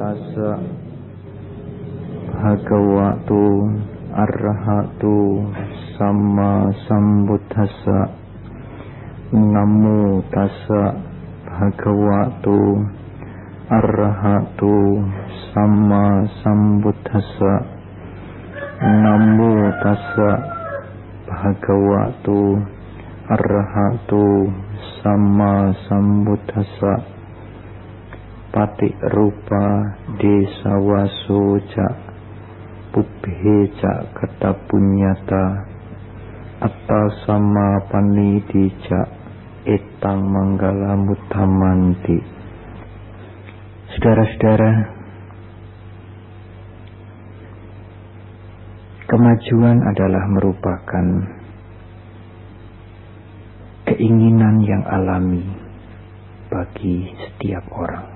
tassa bhagavato arahatu sama sambuddhassa. Namo tassa bhagavato arahatu sama sambuddhassa. Namo tassa bhagavato arahatu sama sambuddhassa. Patik rupa desa wasoja pubheja katapunyata atta sama panidija etang manggala mutamanti. Saudara-saudara, kemajuan adalah merupakan keinginan yang alami bagi setiap orang.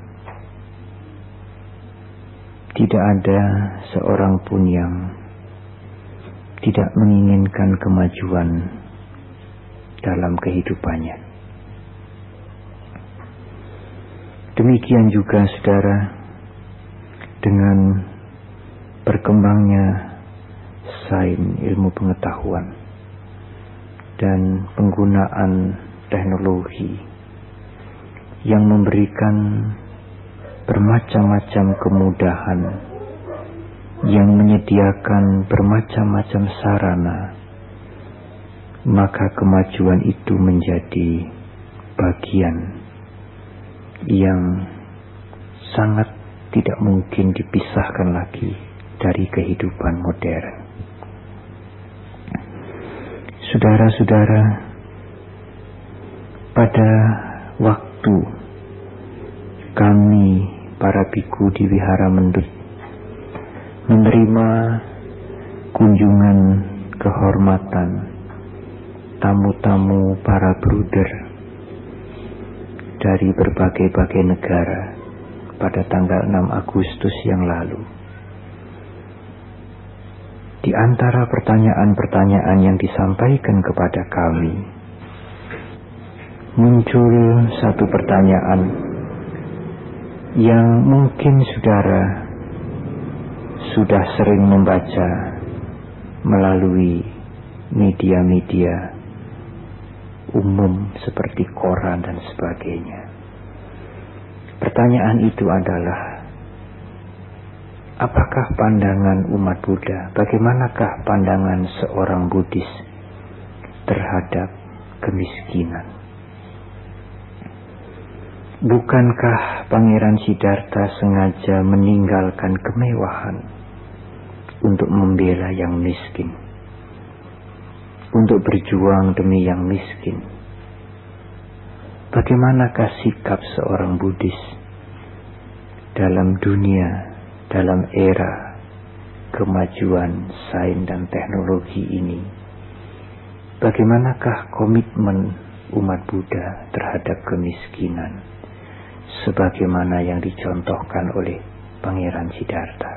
Tidak ada seorang pun yang tidak menginginkan kemajuan dalam kehidupannya. Demikian juga saudara, dengan berkembangnya sains ilmu pengetahuan dan penggunaan teknologi yang memberikan bermacam-macam kemudahan, yang menyediakan bermacam-macam sarana, maka kemajuan itu menjadi bagian yang sangat tidak mungkin dipisahkan lagi dari kehidupan modern. Saudara-saudara, pada waktu kami para biku di Wihara Mendut menerima kunjungan kehormatan tamu-tamu para bruder dari berbagai-bagai negara pada tanggal 6 Agustus yang lalu. Di antara pertanyaan-pertanyaan yang disampaikan kepada kami, muncul satu pertanyaan yang mungkin saudara sudah sering membaca melalui media-media umum seperti koran dan sebagainya. Pertanyaan itu adalah, apakah pandangan umat Buddha, bagaimanakah pandangan seorang Buddhis terhadap kemiskinan? Bukankah Pangeran Siddhartha sengaja meninggalkan kemewahan untuk membela yang miskin, untuk berjuang demi yang miskin? Bagaimanakah sikap seorang Buddhis dalam dunia, dalam era kemajuan sains dan teknologi ini? Bagaimanakah komitmen umat Buddha terhadap kemiskinan, sebagaimana yang dicontohkan oleh Pangeran Siddhartha?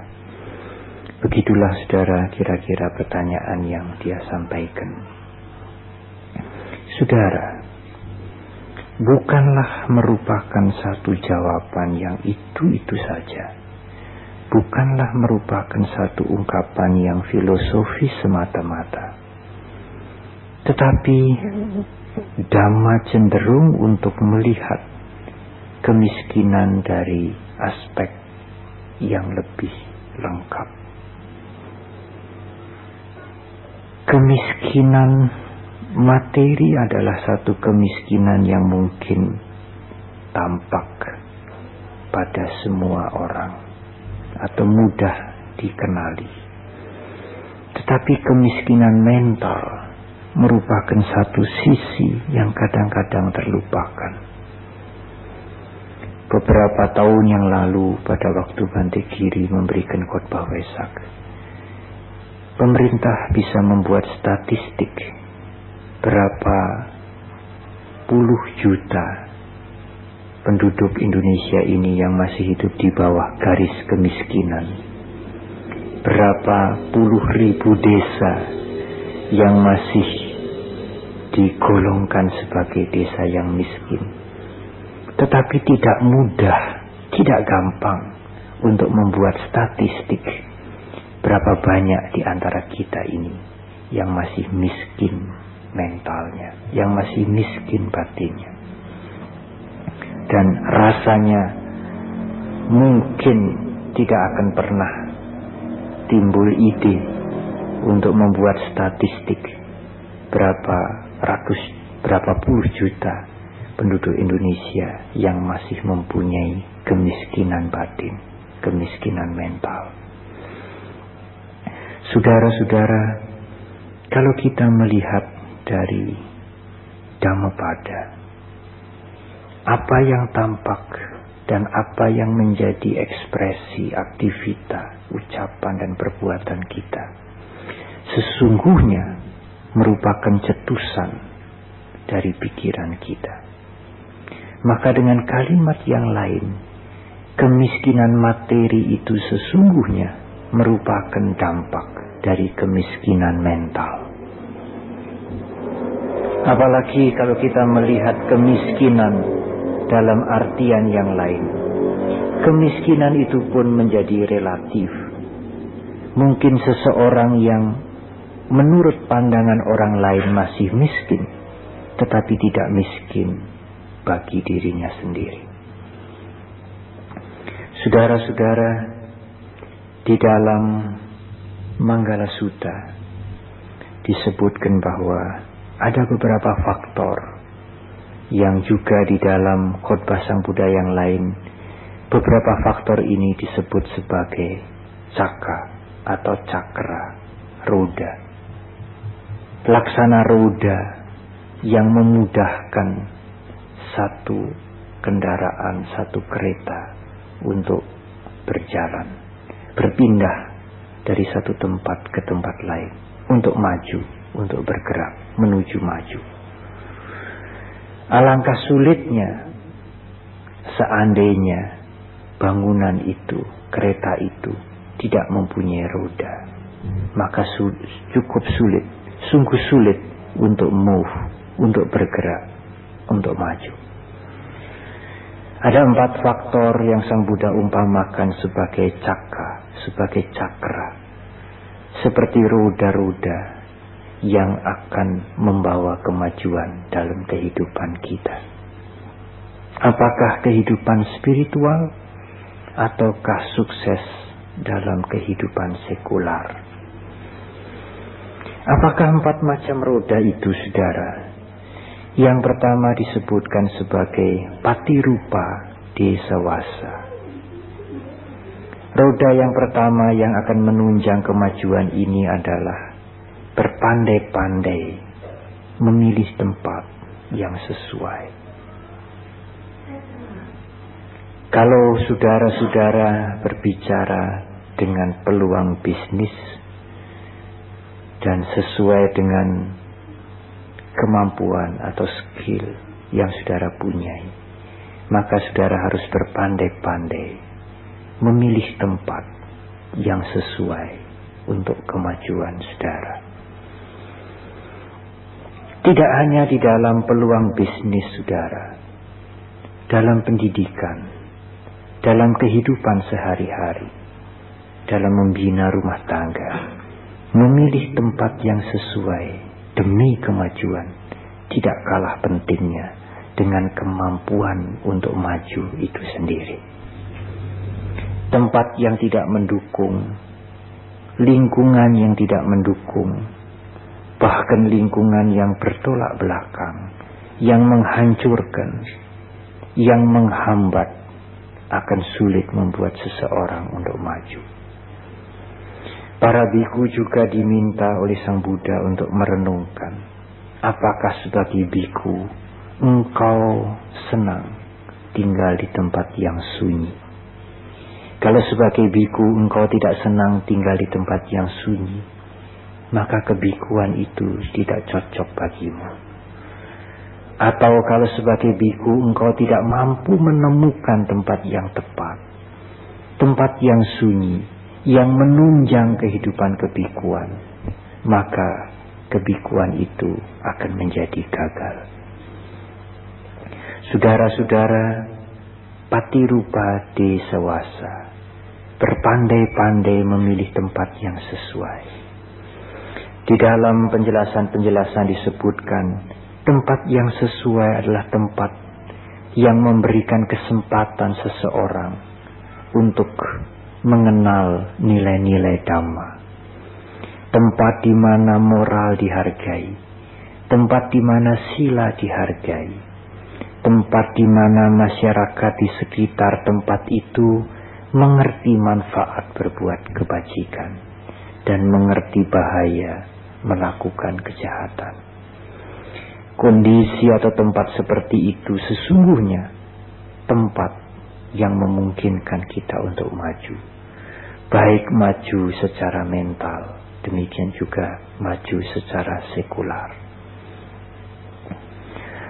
Begitulah saudara kira-kira pertanyaan yang dia sampaikan. Saudara, bukanlah merupakan satu jawaban yang itu-itu saja. Bukanlah merupakan satu ungkapan yang filosofis semata-mata. Tetapi Dhamma cenderung untuk melihat kemiskinan dari aspek yang lebih lengkap. Kemiskinan materi adalah satu kemiskinan yang mungkin tampak pada semua orang atau mudah dikenali. Tetapi kemiskinan mental merupakan satu sisi yang kadang-kadang terlupakan. Beberapa tahun yang lalu, pada waktu Bante Giri memberikan khotbah Wesak, pemerintah bisa membuat statistik berapa puluh juta penduduk Indonesia ini yang masih hidup di bawah garis kemiskinan. Berapa puluh ribu desa yang masih digolongkan sebagai desa yang miskin. Tetapi tidak mudah, tidak gampang untuk membuat statistik berapa banyak di antara kita ini yang masih miskin mentalnya, yang masih miskin batinnya. Dan rasanya mungkin tidak akan pernah timbul ide untuk membuat statistik berapa puluh juta penduduk Indonesia yang masih mempunyai kemiskinan batin, kemiskinan mental. Saudara-saudara, kalau kita melihat dari Dhammapada, apa yang tampak dan apa yang menjadi ekspresi, aktivitas, ucapan dan perbuatan kita sesungguhnya merupakan cetusan dari pikiran kita. Maka dengan kalimat yang lain, kemiskinan materi itu sesungguhnya merupakan dampak dari kemiskinan mental. Apalagi kalau kita melihat kemiskinan dalam artian yang lain. Kemiskinan itu pun menjadi relatif. Mungkin seseorang yang menurut pandangan orang lain masih miskin, tetapi tidak miskin bagi dirinya sendiri. Saudara-saudara, di dalam Manggala Sutta disebutkan bahwa ada beberapa faktor yang juga di dalam khotbah Sang Buddha yang lain, beberapa faktor ini disebut sebagai cakra atau cakra, roda. Laksana roda yang memudahkan satu kendaraan, satu kereta untuk berjalan, berpindah dari satu tempat ke tempat lain, untuk maju, untuk bergerak, menuju maju. Alangkah sulitnya seandainya bangunan itu, kereta itu tidak mempunyai roda. Maka cukup sulit, sungguh sulit untuk move, untuk bergerak, untuk maju. Ada 4 faktor yang Sang Buddha umpamakan sebagai cakra, seperti roda-roda yang akan membawa kemajuan dalam kehidupan kita. Apakah kehidupan spiritual ataukah sukses dalam kehidupan sekular? Apakah 4 macam roda itu, saudara? Yang pertama disebutkan sebagai patirupa desawasa. Roda yang pertama yang akan menunjang kemajuan ini adalah berpandai-pandai memilih tempat yang sesuai. Kalau saudara-saudara berbicara dengan peluang bisnis dan sesuai dengan kemampuan atau skill yang saudara punyai, maka saudara harus berpandai-pandai memilih tempat yang sesuai untuk kemajuan saudara. Tidak hanya di dalam peluang bisnis saudara, dalam pendidikan, dalam kehidupan sehari-hari, dalam membina rumah tangga, memilih tempat yang sesuai demi kemajuan tidak kalah pentingnya dengan kemampuan untuk maju itu sendiri. Tempat yang tidak mendukung, lingkungan yang tidak mendukung, bahkan lingkungan yang bertolak belakang, yang menghancurkan, yang menghambat, akan sulit membuat seseorang untuk maju. Para biku juga diminta oleh Sang Buddha untuk merenungkan, apakah sebagai biku engkau senang tinggal di tempat yang sunyi? Kalau sebagai biku engkau tidak senang tinggal di tempat yang sunyi, maka kebikuan itu tidak cocok bagimu. Atau kalau sebagai biku engkau tidak mampu menemukan tempat yang tepat, tempat yang sunyi, yang menunjang kehidupan kebikuan, maka kebikuan itu akan menjadi gagal. Saudara-saudara, patirupa desawasa, berpandai-pandai memilih tempat yang sesuai. Di dalam penjelasan-penjelasan disebutkan, tempat yang sesuai adalah tempat yang memberikan kesempatan seseorang untuk mengenal nilai-nilai Dhamma. Tempat di mana moral dihargai, tempat di mana sila dihargai, tempat di mana masyarakat di sekitar tempat itu mengerti manfaat berbuat kebajikan dan mengerti bahaya melakukan kejahatan. Kondisi atau tempat seperti itu sesungguhnya tempat yang memungkinkan kita untuk maju. Baik maju secara mental, demikian juga maju secara sekular.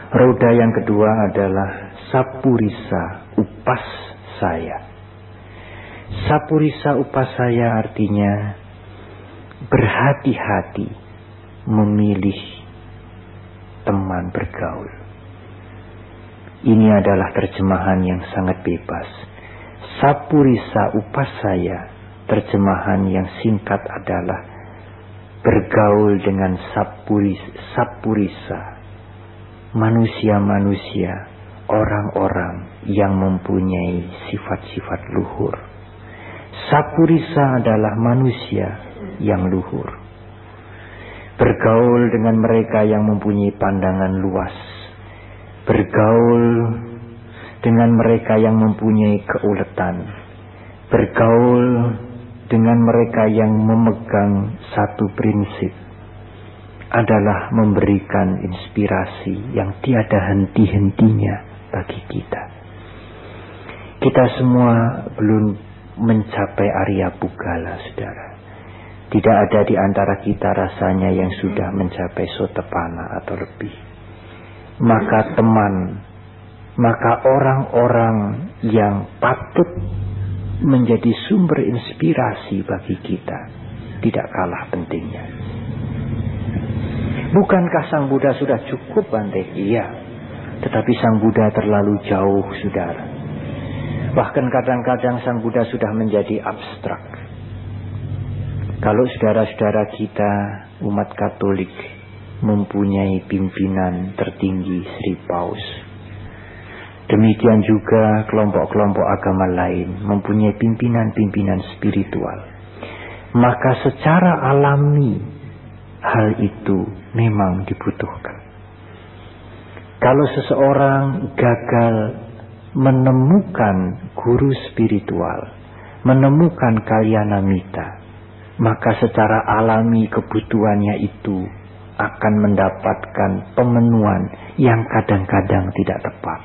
Roda yang kedua adalah sapurisa upasaya. Sapurisa upasaya artinya berhati-hati memilih teman bergaul. Ini adalah terjemahan yang sangat bebas. Sapurisa upasaya, terjemahan yang singkat adalah bergaul dengan sapurisa, manusia-manusia, orang-orang yang mempunyai sifat-sifat luhur. Sapurisa adalah manusia yang luhur. Bergaul dengan mereka yang mempunyai pandangan luas. Bergaul dengan mereka yang mempunyai keuletan. Bergaul dengan mereka yang memegang satu prinsip adalah memberikan inspirasi yang tiada henti-hentinya bagi kita. Kita semua belum mencapai Arya Pugala, saudara. Tidak ada di antara kita rasanya yang sudah mencapai Sotapanna atau lebih. Maka teman, maka orang-orang yang patut menjadi sumber inspirasi bagi kita tidak kalah pentingnya. Bukankah Sang Buddha sudah cukup, Bante? Iya, tetapi Sang Buddha terlalu jauh, saudara. Bahkan kadang-kadang Sang Buddha sudah menjadi abstrak. Kalau saudara-saudara kita umat Katolik mempunyai pimpinan tertinggi Sri Paus, demikian juga kelompok-kelompok agama lain mempunyai pimpinan-pimpinan spiritual, maka secara alami hal itu memang dibutuhkan. Kalau seseorang gagal menemukan guru spiritual, menemukan kalyanamita, maka secara alami kebutuhannya itu akan mendapatkan pemenuhan yang kadang-kadang tidak tepat.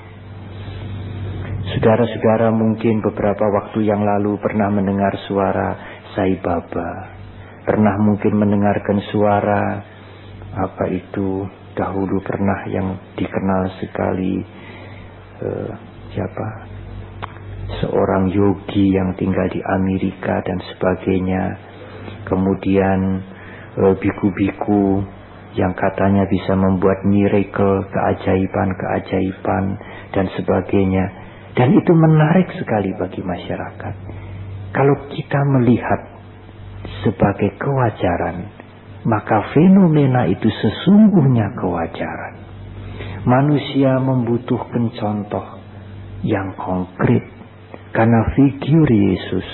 Saudara-saudara mungkin beberapa waktu yang lalu pernah mendengar suara Sai Baba, pernah mungkin mendengarkan suara dahulu pernah yang dikenal sekali seorang yogi yang tinggal di Amerika dan sebagainya. Kemudian biku-biku yang katanya bisa membuat miracle, keajaiban dan sebagainya. Dan itu menarik sekali bagi masyarakat. Kalau kita melihat sebagai kewajaran, maka fenomena itu sesungguhnya kewajaran. Manusia membutuhkan contoh yang konkret. Karena figur Yesus,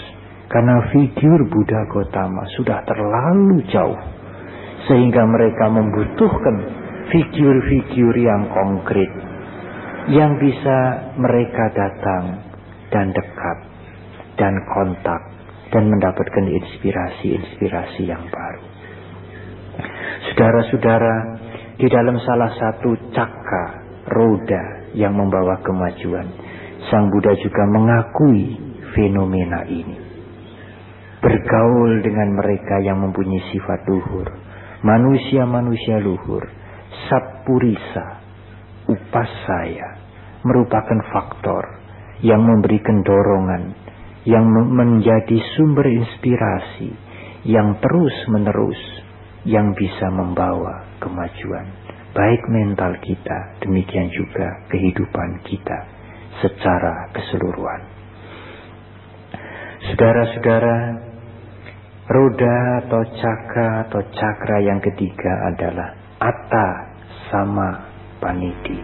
karena figur Buddha Gautama sudah terlalu jauh, sehingga mereka membutuhkan figur-figur yang konkret, yang bisa mereka datang dan dekat dan kontak dan mendapatkan inspirasi-inspirasi yang baru. Saudara-saudara, di dalam salah satu cakra roda yang membawa kemajuan, Sang Buddha juga mengakui fenomena ini. Bergaul dengan mereka yang mempunyai sifat luhur, manusia-manusia luhur, sapurisa upasaya, merupakan faktor yang memberikan dorongan, yang menjadi sumber inspirasi yang terus-menerus, yang bisa membawa kemajuan baik mental kita, demikian juga kehidupan kita secara keseluruhan. Saudara-saudara, roda atau cakra yang ketiga adalah Atta sama Paniti.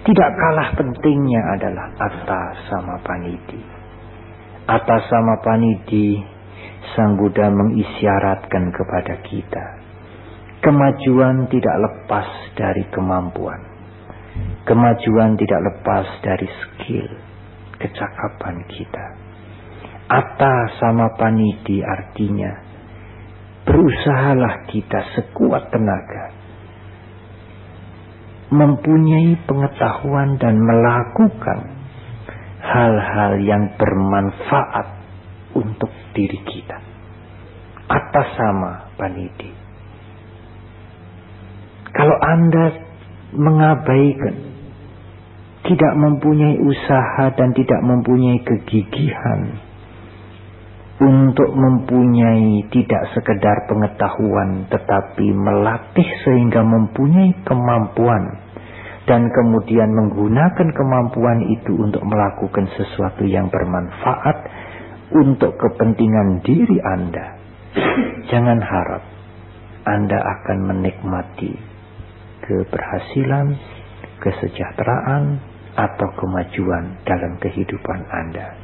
Tidak kalah pentingnya adalah Atta sama Paniti. Atta sama Paniti, Sang Buddha mengisyaratkan kepada kita, kemajuan tidak lepas dari kemampuan. Kemajuan tidak lepas dari skill, kecakapan kita. Atta sama Paniti artinya, berusahalah kita sekuat tenaga, mempunyai pengetahuan dan melakukan hal-hal yang bermanfaat untuk diri kita. Atta sama Paniti. Kalau Anda mengabaikan, tidak mempunyai usaha dan tidak mempunyai kegigihan untuk mempunyai tidak sekedar pengetahuan, tetapi melatih sehingga mempunyai kemampuan, dan kemudian menggunakan kemampuan itu untuk melakukan sesuatu yang bermanfaat untuk kepentingan diri Anda, jangan harap Anda akan menikmati keberhasilan, kesejahteraan, atau kemajuan dalam kehidupan Anda.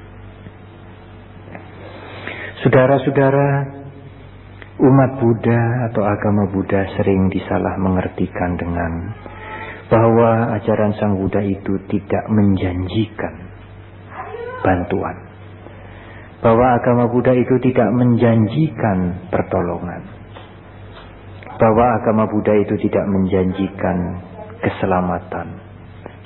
Saudara-saudara, umat Buddha atau agama Buddha sering disalah mengertikan dengan bahwa ajaran Sang Buddha itu tidak menjanjikan bantuan. Bahwa agama Buddha itu tidak menjanjikan pertolongan. Bahwa agama Buddha itu tidak menjanjikan keselamatan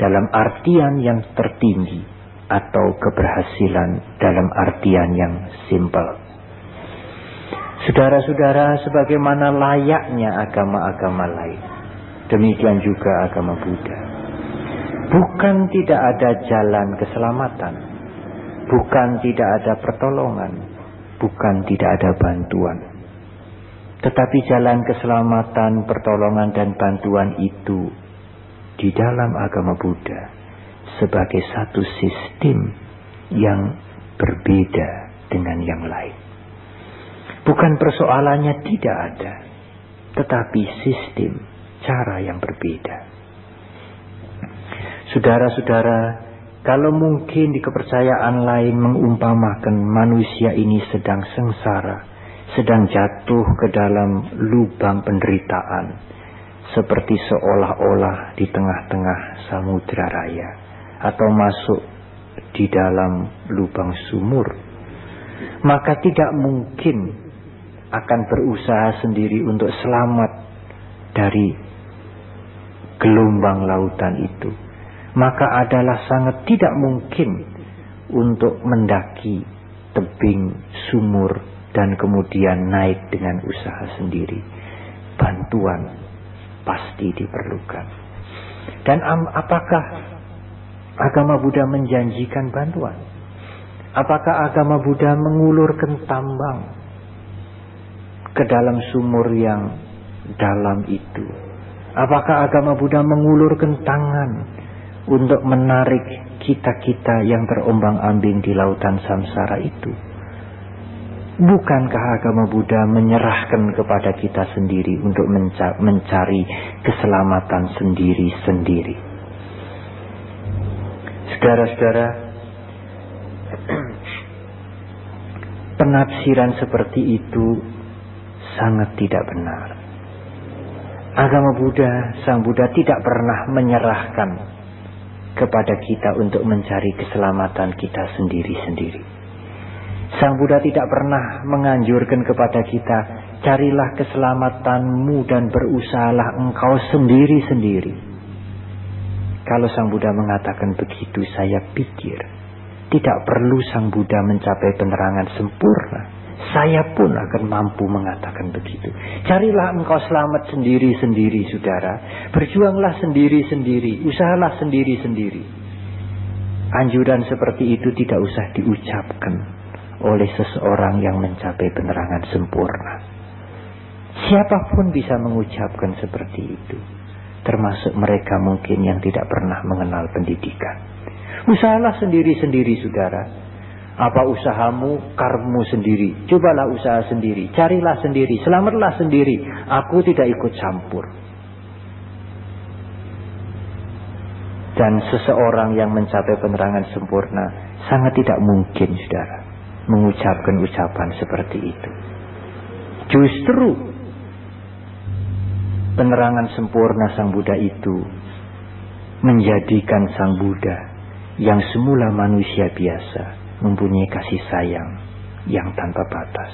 dalam artian yang tertinggi atau keberhasilan dalam artian yang simpel. Saudara-saudara, sebagaimana layaknya agama-agama lain, demikian juga agama Buddha. Bukan tidak ada jalan keselamatan, bukan tidak ada pertolongan, bukan tidak ada bantuan. Tetapi jalan keselamatan, pertolongan, dan bantuan itu di dalam agama Buddha sebagai satu sistem yang berbeda dengan yang lain. Bukan persoalannya tidak ada, tetapi sistem, cara yang berbeda. Saudara-saudara, kalau mungkin di kepercayaan lain mengumpamakan manusia ini sedang sengsara, sedang jatuh ke dalam lubang penderitaan, seperti seolah-olah di tengah-tengah samudra raya, atau masuk di dalam lubang sumur, maka tidak mungkin akan berusaha sendiri untuk selamat dari gelombang lautan itu. Maka adalah sangat tidak mungkin untuk mendaki tebing sumur dan kemudian naik dengan usaha sendiri. Bantuan pasti diperlukan. Dan apakah agama Buddha menjanjikan bantuan? Apakah agama Buddha mengulurkan tambang ke dalam sumur yang dalam itu? Apakah agama Buddha mengulurkan tangan untuk menarik kita-kita yang terombang-ambing di lautan samsara itu? Bukankah agama Buddha menyerahkan kepada kita sendiri untuk mencari keselamatan sendiri-sendiri? Saudara-saudara, penafsiran seperti itu sangat tidak benar. Agama Buddha, Sang Buddha tidak pernah menyerahkan kepada kita untuk mencari keselamatan kita sendiri-sendiri. Sang Buddha tidak pernah menganjurkan kepada kita, carilah keselamatanmu dan berusahalah engkau sendiri-sendiri. Kalau Sang Buddha mengatakan begitu, saya pikir tidak perlu Sang Buddha mencapai penerangan sempurna. Saya pun akan mampu mengatakan begitu. Carilah engkau selamat sendiri-sendiri, saudara. Berjuanglah sendiri-sendiri. Usahalah sendiri-sendiri. Anjuran seperti itu tidak usah diucapkan oleh seseorang yang mencapai penerangan sempurna. Siapapun bisa mengucapkan seperti itu, termasuk mereka mungkin yang tidak pernah mengenal pendidikan. Usahalah sendiri-sendiri, saudara. Apa usahamu, karmu sendiri. Cobalah usaha sendiri, carilah sendiri, selamatlah sendiri. Aku tidak ikut campur. Dan seseorang yang mencapai penerangan sempurna sangat tidak mungkin, saudara, mengucapkan ucapan seperti itu. Justru penerangan sempurna Sang Buddha itu menjadikan Sang Buddha yang semula manusia biasa mempunyai kasih sayang yang tanpa batas.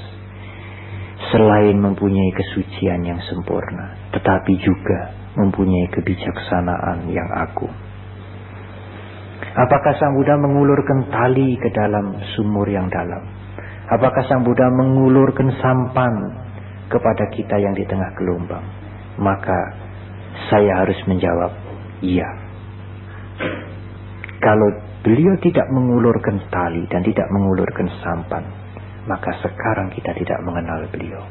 Selain mempunyai kesucian yang sempurna, tetapi juga mempunyai kebijaksanaan yang agung. Apakah Sang Buddha mengulurkan tali ke dalam sumur yang dalam? Apakah Sang Buddha mengulurkan sampan kepada kita yang di tengah gelombang? Maka saya harus menjawab, iya. Kalau beliau tidak mengulurkan tali dan tidak mengulurkan sampan, maka sekarang kita tidak mengenal beliau.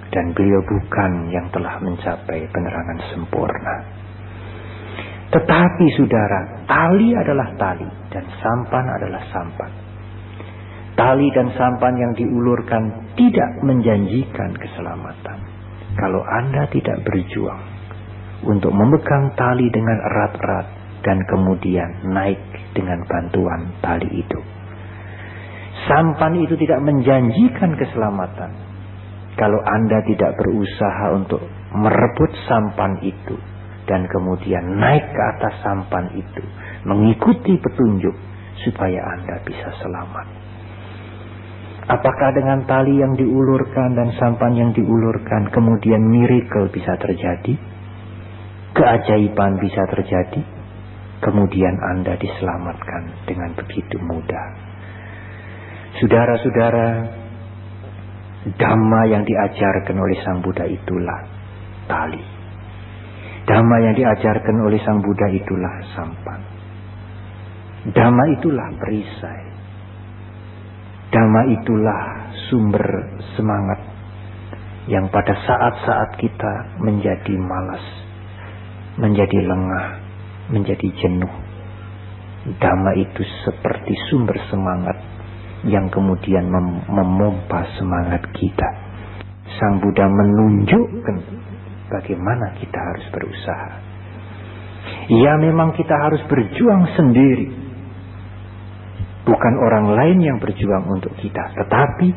Dan beliau bukan yang telah mencapai penerangan sempurna. Tetapi saudara, tali adalah tali dan sampan adalah sampan. Tali dan sampan yang diulurkan tidak menjanjikan keselamatan kalau Anda tidak berjuang untuk memegang tali dengan erat-erat dan kemudian naik dengan bantuan tali itu. Sampan itu tidak menjanjikan keselamatan kalau Anda tidak berusaha untuk merebut sampan itu dan kemudian naik ke atas sampan itu, mengikuti petunjuk supaya Anda bisa selamat. Apakah dengan tali yang diulurkan dan sampan yang diulurkan kemudian miracle bisa terjadi? Keajaiban bisa terjadi? Kemudian Anda diselamatkan dengan begitu mudah. Saudara-saudara, dhamma yang diajarkan oleh Sang Buddha itulah tali. Dhamma yang diajarkan oleh Sang Buddha itulah sampan. Dhamma itulah perisai. Dhamma itulah sumber semangat yang pada saat-saat kita menjadi malas, menjadi lengah, menjadi jenuh. Dhamma itu seperti sumber semangat yang kemudian memompa semangat kita. Sang Buddha menunjukkan bagaimana kita harus berusaha. Ya, memang kita harus berjuang sendiri. Bukan orang lain yang berjuang untuk kita, tetapi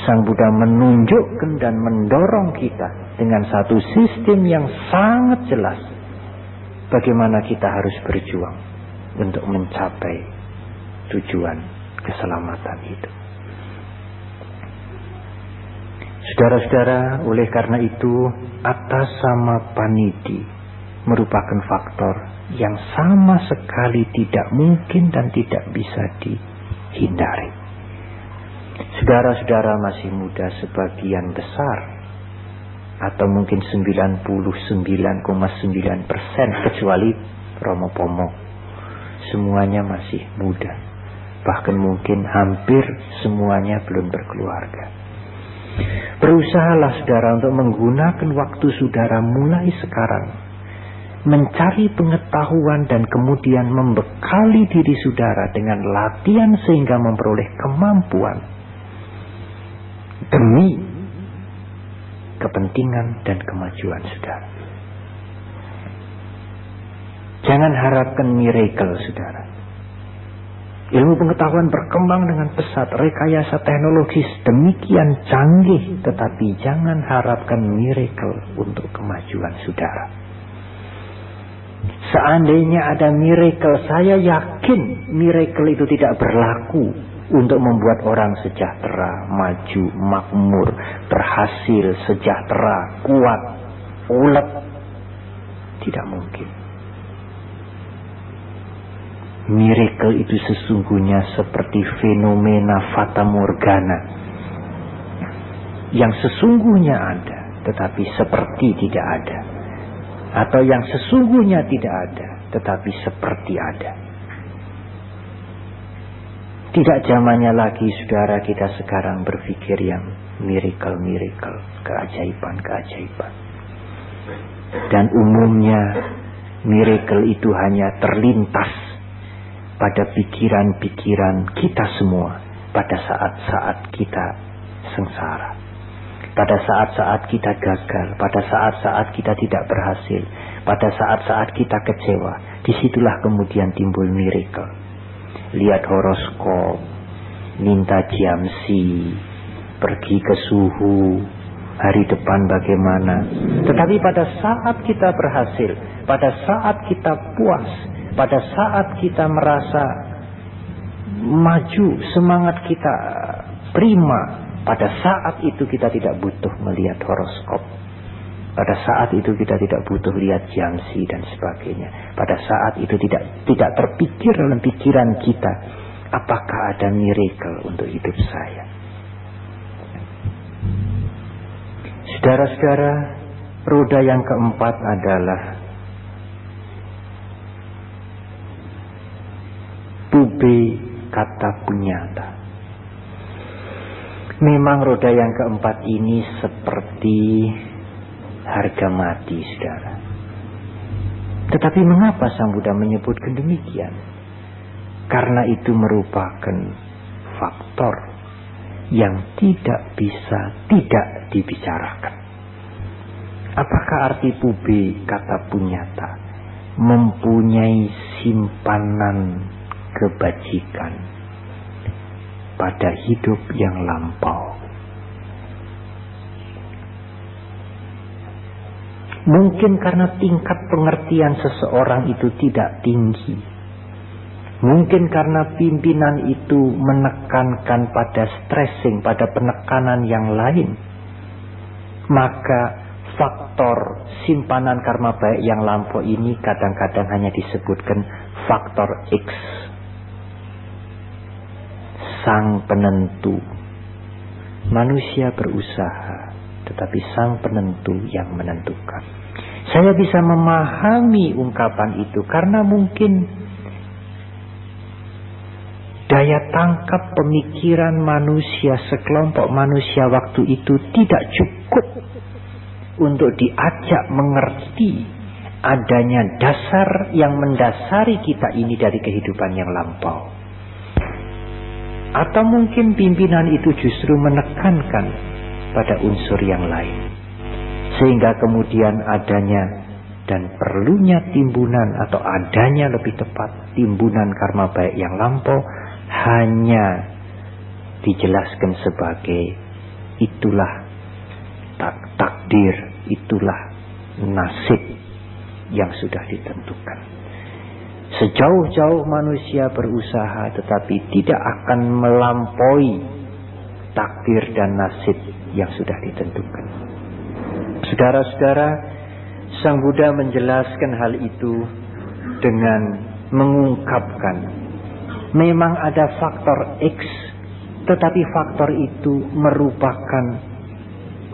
Sang Buddha menunjukkan dan mendorong kita dengan satu sistem yang sangat jelas bagaimana kita harus berjuang untuk mencapai tujuan keselamatan itu. Saudara-saudara, oleh karena itu Atthasama Paniti merupakan faktor yang sama sekali tidak mungkin dan tidak bisa dihindari. Saudara-saudara masih muda sebagian besar, atau mungkin 99,9% kecuali Romo Pomo, semuanya masih muda. Bahkan mungkin hampir semuanya belum berkeluarga. Berusahalah saudara untuk menggunakan waktu saudara mulai sekarang, mencari pengetahuan dan kemudian membekali diri saudara dengan latihan sehingga memperoleh kemampuan demi kepentingan dan kemajuan saudara. Jangan harapkan miracle saudara. Ilmu pengetahuan berkembang dengan pesat, rekayasa teknologis demikian canggih, tetapi jangan harapkan miracle untuk kemajuan saudara. Seandainya ada miracle, saya yakin miracle itu tidak berlaku untuk membuat orang sejahtera, maju, makmur, berhasil, sejahtera, kuat, ulet. Tidak mungkin. Miracle itu sesungguhnya seperti fenomena fata morgana yang sesungguhnya ada tetapi seperti tidak ada, atau yang sesungguhnya tidak ada tetapi seperti ada. Tidak zamannya lagi saudara kita sekarang berpikir yang miracle, keajaiban. Dan umumnya miracle itu hanya terlintas pada pikiran-pikiran kita semua pada saat-saat kita sengsara, pada saat-saat kita gagal, pada saat-saat kita tidak berhasil, pada saat-saat kita kecewa. Disitulah kemudian timbul miracle. Lihat horoskop, minta jamsi, pergi ke suhu, hari depan bagaimana. Tetapi pada saat kita berhasil, pada saat kita puas, pada saat kita merasa maju, semangat kita prima, pada saat itu kita tidak butuh melihat horoskop. Pada saat itu kita tidak butuh lihat jamsi dan sebagainya. Pada saat itu tidak terpikir dalam pikiran kita, apakah ada miracle untuk hidup saya. Saudara-saudara, roda yang keempat adalah pube kata punyata. Memang roda yang keempat ini seperti harga mati, saudara. Tetapi mengapa Sang Buddha menyebutkan demikian? Karena itu merupakan faktor yang tidak bisa tidak dibicarakan. Apakah arti pube kata punyata? Mempunyai simpanan kebajikan pada hidup yang lampau. Mungkin karena tingkat pengertian seseorang itu tidak tinggi. Mungkin karena pimpinan itu menekankan pada stressing, pada penekanan yang lain. Maka faktor simpanan karma baik yang lampau ini kadang-kadang hanya disebutkan faktor X. Sang penentu. Manusia berusaha, tetapi sang penentu yang menentukan. Saya bisa memahami ungkapan itu karena mungkin daya tangkap pemikiran manusia, sekelompok manusia waktu itu tidak cukup untuk diajak mengerti adanya dasar yang mendasari kita ini dari kehidupan yang lampau. Atau mungkin pimpinan itu justru menekankan pada unsur yang lain. Sehingga kemudian adanya dan perlunya timbunan, atau adanya lebih tepat timbunan karma baik yang lampau, hanya dijelaskan sebagai itulah takdir, itulah nasib yang sudah ditentukan. Sejauh-jauh manusia berusaha, tetapi tidak akan melampaui takdir dan nasib yang sudah ditentukan. Saudara-saudara, Sang Buddha menjelaskan hal itu dengan mengungkapkan memang ada faktor X, tetapi faktor itu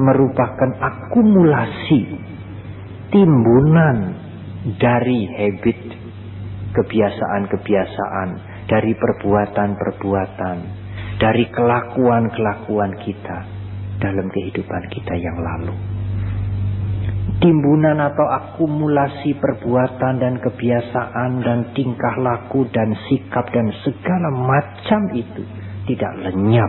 merupakan akumulasi timbunan dari habit, kebiasaan-kebiasaan, dari perbuatan-perbuatan, dari kelakuan-kelakuan kita dalam kehidupan kita yang lalu. Timbunan atau akumulasi perbuatan dan kebiasaan dan tingkah laku dan sikap dan segala macam itu tidak lenyap.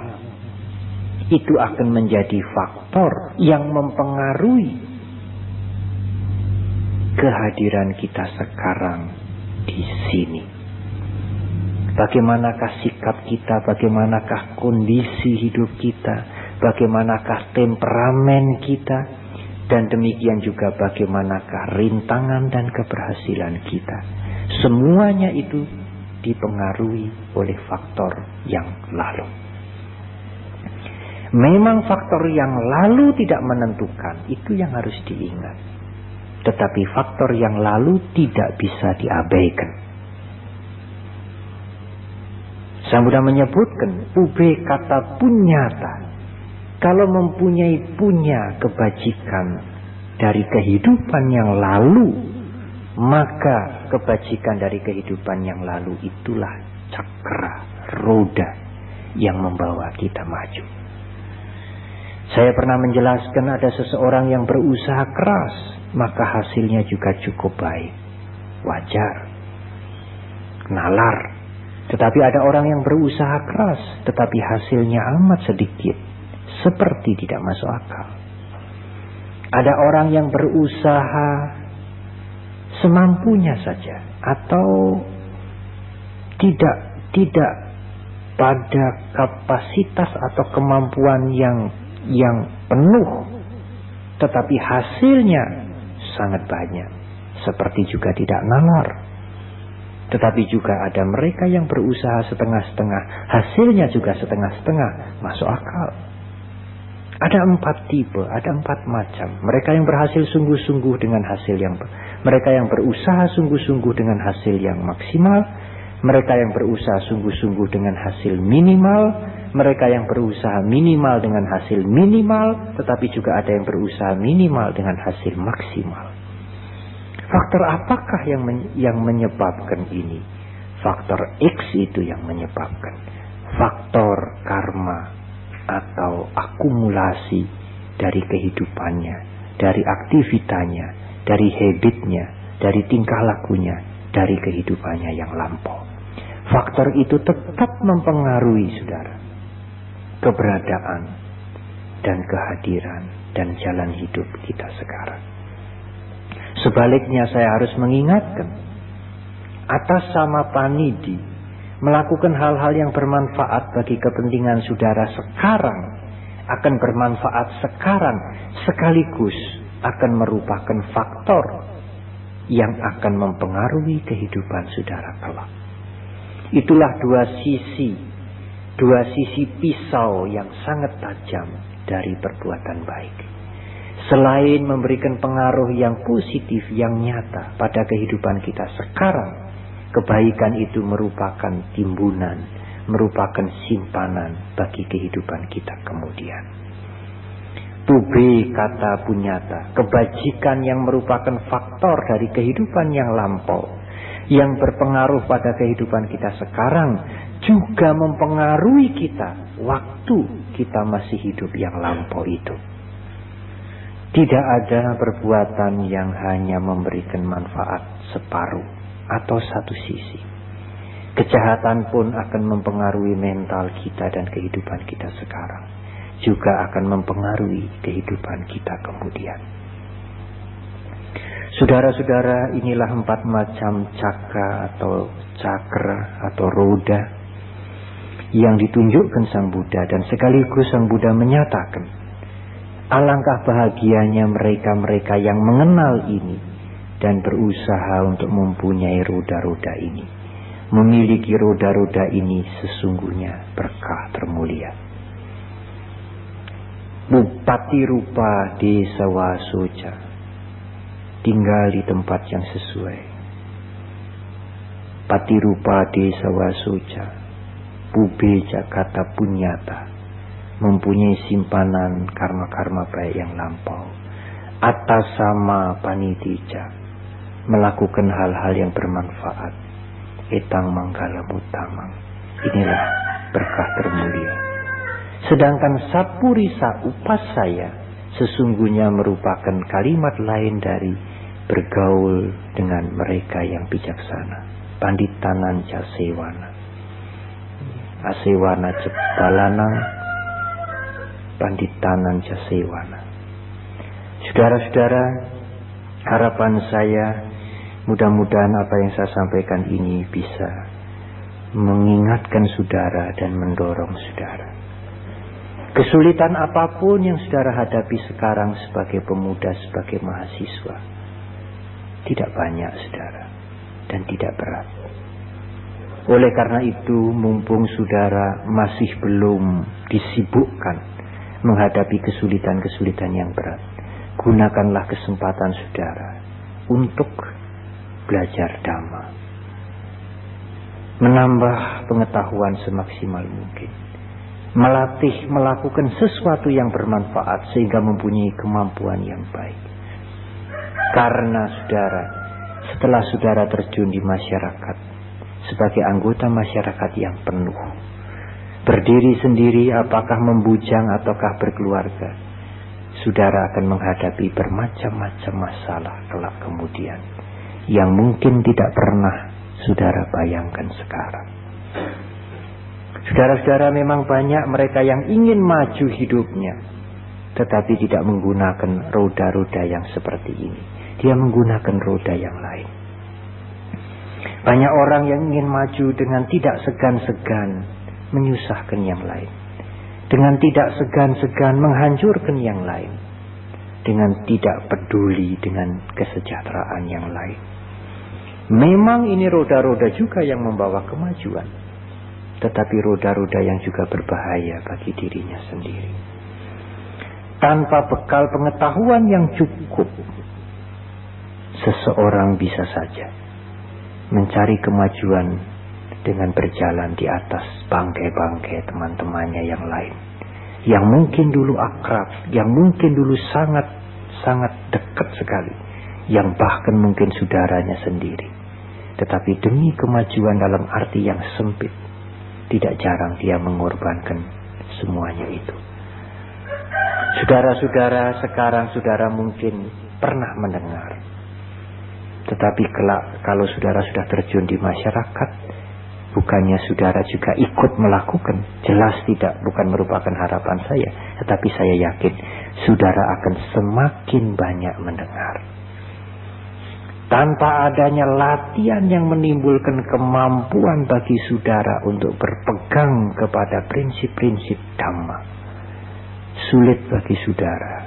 Itu akan menjadi faktor yang mempengaruhi kehadiran kita sekarang di sini. Bagaimanakah sikap kita, bagaimanakah kondisi hidup kita, bagaimanakah temperamen kita, dan demikian juga bagaimanakah rintangan dan keberhasilan kita. Semuanya itu dipengaruhi oleh faktor yang lalu. Memang faktor yang lalu tidak menentukan, itu yang harus diingat. Tetapi faktor yang lalu tidak bisa diabaikan. Sang Buddha menyebutkan pube kata punyata. Kalau mempunyai punya kebajikan dari kehidupan yang lalu, maka kebajikan dari kehidupan yang lalu itulah cakra, roda yang membawa kita maju. Saya pernah menjelaskan ada seseorang yang berusaha keras, maka hasilnya juga cukup baik. Wajar. Nalar. Tetapi ada orang yang berusaha keras, tetapi hasilnya amat sedikit, seperti tidak masuk akal. Ada orang yang berusaha semampunya saja, atau tidak pada kapasitas atau kemampuan yang penuh, tetapi hasilnya sangat banyak, seperti juga tidak nalar. Tetapi juga ada mereka yang berusaha setengah-setengah, hasilnya juga setengah-setengah, masuk akal. Ada 4 tipe, ada 4 macam. Mereka yang berhasil sungguh-sungguh dengan hasil mereka yang berusaha sungguh-sungguh dengan hasil yang maksimal, mereka yang berusaha sungguh-sungguh dengan hasil minimal, mereka yang berusaha minimal dengan hasil minimal, tetapi juga ada yang berusaha minimal dengan hasil maksimal. Faktor apakah yang menyebabkan ini? Faktor X itu yang menyebabkan. Faktor karma atau akumulasi dari kehidupannya, dari aktivitasnya, dari habitnya, dari tingkah lakunya, dari kehidupannya yang lampau. Faktor itu tetap mempengaruhi saudara keberadaan dan kehadiran dan jalan hidup kita sekarang. Sebaliknya saya harus mengingatkan, atas sama panidi melakukan hal-hal yang bermanfaat bagi kepentingan saudara sekarang, akan bermanfaat sekarang, sekaligus akan merupakan faktor yang akan mempengaruhi kehidupan saudara kelak. Itulah dua sisi pisau yang sangat tajam dari perbuatan baik. Selain memberikan pengaruh yang positif, yang nyata pada kehidupan kita sekarang, kebaikan itu merupakan timbunan, merupakan simpanan bagi kehidupan kita kemudian. Tube kata punyata, kebajikan yang merupakan faktor dari kehidupan yang lampau, yang berpengaruh pada kehidupan kita sekarang, juga mempengaruhi kita waktu kita masih hidup yang lampau itu. Tidak ada perbuatan yang hanya memberikan manfaat separuh atau satu sisi. Kejahatan pun akan mempengaruhi mental kita dan kehidupan kita sekarang, juga akan mempengaruhi kehidupan kita kemudian. Saudara-saudara, inilah 4 macam cakra atau roda yang ditunjukkan Sang Buddha, dan sekaligus Sang Buddha menyatakan alangkah bahagianya mereka-mereka yang mengenal ini dan berusaha untuk mempunyai roda-roda ini. Memiliki roda-roda ini sesungguhnya berkah termulia. Bupati rupa desa Wasoja, tinggal di tempat yang sesuai. Pati rupa desa Wasoja, Pubeja kata punyata, mempunyai simpanan karma-karma baik yang lampau. Atas sama panitija, melakukan hal-hal yang bermanfaat. Etang manggala mutamang, inilah berkah termulia. Sedangkan sapurisa upasaya sesungguhnya merupakan kalimat lain dari bergaul dengan mereka yang bijaksana. Panditanan jasewana, asewana cepalanang, panditanan jasewana. Saudara-saudara, harapan saya mudah-mudahan apa yang saya sampaikan ini bisa mengingatkan saudara dan mendorong saudara. Kesulitan apapun yang saudara hadapi sekarang sebagai pemuda, sebagai mahasiswa, tidak banyak saudara, dan tidak berat. Oleh karena itu, mumpung saudara masih belum disibukkan menghadapi kesulitan-kesulitan yang berat, gunakanlah kesempatan saudara untuk belajar Dhamma, menambah pengetahuan semaksimal mungkin, melatih melakukan sesuatu yang bermanfaat sehingga mempunyai kemampuan yang baik. Karena saudara, setelah saudara terjun di masyarakat sebagai anggota masyarakat yang penuh, berdiri sendiri apakah membujang ataukah berkeluarga, saudara akan menghadapi bermacam-macam masalah kelak kemudian yang mungkin tidak pernah saudara bayangkan sekarang. Saudara-saudara, memang banyak mereka yang ingin maju hidupnya, tetapi tidak menggunakan roda-roda yang seperti ini. Dia menggunakan roda yang lain. Banyak orang yang ingin maju dengan tidak segan-segan menyusahkan yang lain, dengan tidak segan-segan menghancurkan yang lain, dengan tidak peduli dengan kesejahteraan yang lain. Memang ini roda-roda juga yang membawa kemajuan, tetapi roda-roda yang juga berbahaya bagi dirinya sendiri. Tanpa bekal pengetahuan yang cukup, seseorang bisa saja mencari kemajuan dengan berjalan di atas bangkai-bangkai teman-temannya yang lain, yang mungkin dulu akrab, yang mungkin dulu sangat dekat sekali, yang bahkan mungkin saudaranya sendiri. Tetapi demi kemajuan dalam arti yang sempit, tidak jarang dia mengorbankan semuanya itu. Saudara-saudara, sekarang saudara mungkin pernah mendengar, tetapi kelak kalau saudara sudah terjun di masyarakat, bukannya saudara juga ikut melakukan? Jelas tidak, bukan merupakan harapan saya, tetapi saya yakin saudara akan semakin banyak mendengar. Tanpa adanya latihan yang menimbulkan kemampuan bagi saudara untuk berpegang kepada prinsip-prinsip Dhamma, sulit bagi saudara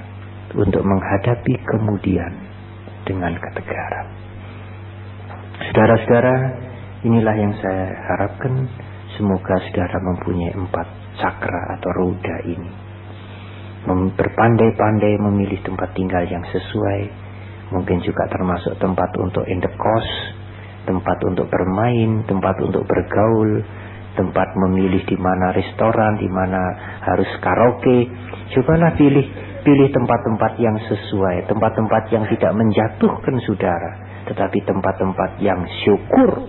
untuk menghadapi kemudian dengan ketegaran. Saudara-saudara, inilah yang saya harapkan. Semoga saudara mempunyai 4 cakra atau roda ini, berpandai-pandai memilih tempat tinggal yang sesuai. Mungkin juga termasuk tempat untuk indekos, tempat untuk bermain, tempat untuk bergaul, tempat memilih di mana restoran, di mana harus karaoke. Cobalah pilih tempat-tempat yang sesuai, tempat-tempat yang tidak menjatuhkan saudara, tetapi tempat-tempat yang syukur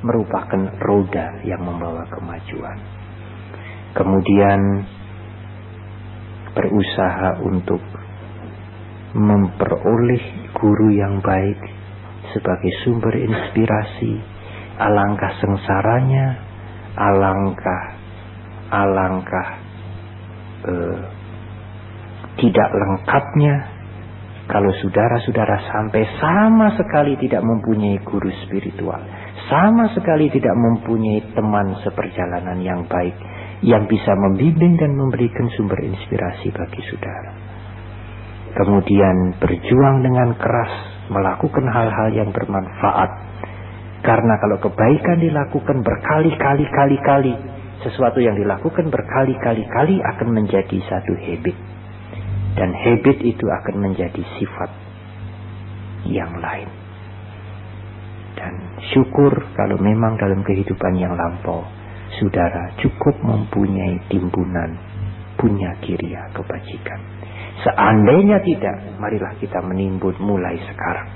merupakan roda yang membawa kemajuan. Kemudian berusaha untuk memperoleh guru yang baik sebagai sumber inspirasi. Alangkah sengsaranya, alangkah tidak lengkapnya kalau saudara-saudara sampai sama sekali tidak mempunyai guru spiritual, sama sekali tidak mempunyai teman seperjalanan yang baik, yang bisa membimbing dan memberikan sumber inspirasi bagi saudara. Kemudian berjuang dengan keras, melakukan hal-hal yang bermanfaat. Karena kalau kebaikan dilakukan berkali-kali, sesuatu yang dilakukan berkali-kali akan menjadi satu habit. Dan habit itu akan menjadi sifat yang lain. Dan syukur kalau memang dalam kehidupan yang lampau, saudara cukup mempunyai timbunan punya kiriya kebajikan. Seandainya tidak, marilah kita menimbun mulai sekarang,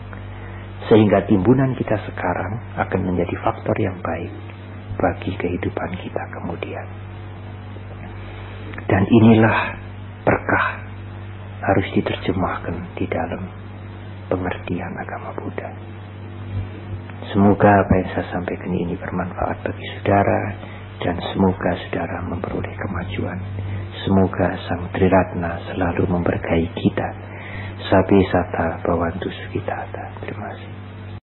sehingga timbunan kita sekarang akan menjadi faktor yang baik bagi kehidupan kita kemudian. Dan inilah berkah harus diterjemahkan di dalam pengertian agama Buddha. Semoga apa yang saya sampaikan ini bermanfaat bagi saudara, dan semoga saudara memperoleh kemajuan. Semoga Sang Triratna selalu memberkahi kita. Sabi sata bhavantu sukhita. Terima kasih.